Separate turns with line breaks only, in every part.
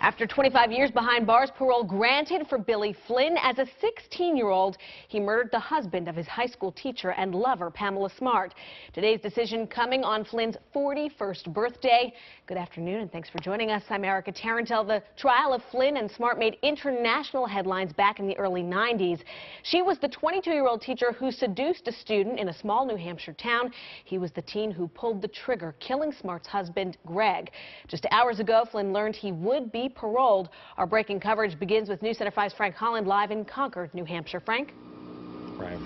After 25 years behind bars, parole granted for Billy Flynn. As a 16-year-old, he murdered the husband of his high school teacher and lover, Pamela Smart. Today's decision coming on Flynn's 41st birthday. Good afternoon, and thanks for joining us. I'm Erica Tarantel. The trial of Flynn and Smart made international headlines back in the early 90s. She was the 22-year-old teacher who seduced a student in a small New Hampshire town. He was the teen who pulled the trigger, killing Smart's husband, Greg. Just hours ago, Flynn learned he would be paroled. Our breaking coverage begins with News Center 5's Frank Holland live in Concord, New Hampshire. Frank?
Right.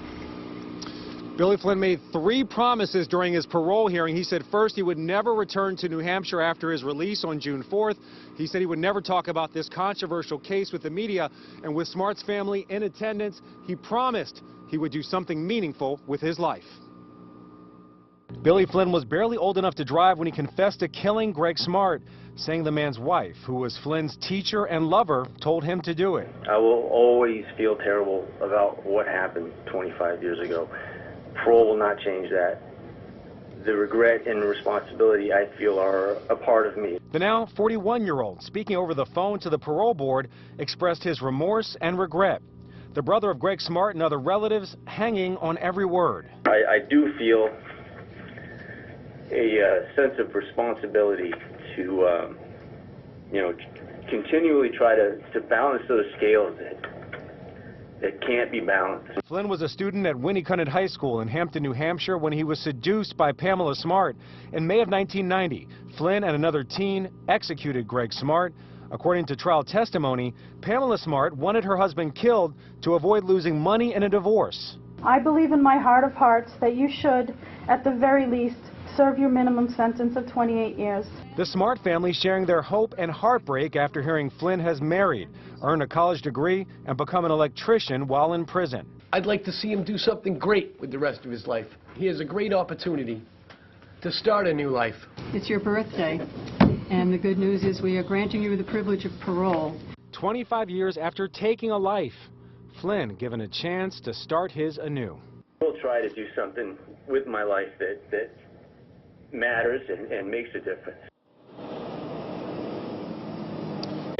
Billy Flynn made 3 promises during his parole hearing. He said first he would never return to New Hampshire after his release on June 4th. He said he would never talk about this controversial case with the media. And with Smart's family in attendance, he promised he would do something meaningful with his life. Billy Flynn was barely old enough to drive when he confessed to killing Greg Smart, saying the man's wife, who was Flynn's teacher and lover, told him to do it.
I will always feel terrible about what happened 25 years ago. Parole will not change that. The regret and responsibility I feel are a part of me.
The now 41-year-old, speaking over the phone to the parole board, expressed his remorse and regret. The brother of Greg Smart and other relatives hanging on every word.
I do feel a sense of responsibility to, continually try to balance those scales that can't be balanced.
Flynn was a student at Winnicott High School in Hampton, New Hampshire, when he was seduced by Pamela Smart. In May of 1990, Flynn and another teen executed Greg Smart. According to trial testimony, Pamela Smart wanted her husband killed to avoid losing money in a divorce.
I believe in my heart of hearts that you should, at the very least, serve your minimum sentence of 28 years.
The Smart family sharing their hope and heartbreak after hearing Flynn has married, earned a college degree, and become an electrician while in prison.
I'd like to see him do something great with the rest of his life. He has a great opportunity to start a new life.
It's your birthday, and the good news is we are granting you the privilege of parole.
25 years after taking a life, Flynn given a chance to start his anew.
I'll try to do something with my life that matters and makes a difference.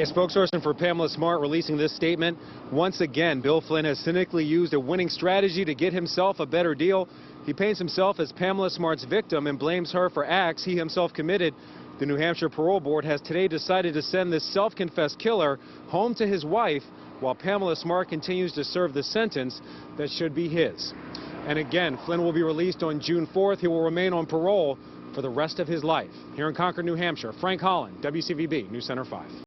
A spokesperson for Pamela Smart releasing this statement. Once again, Bill Flynn has cynically used a winning strategy to get himself a better deal. He paints himself as Pamela Smart's victim and blames her for acts he himself committed. The New Hampshire Parole Board has today decided to send this self-confessed killer home to his wife while Pamela Smart continues to serve the sentence that should be his. And again, Flynn will be released on June 4th. He will remain on parole for the rest of his life. Here in Concord, New Hampshire, Frank Holland, WCVB News Center 5.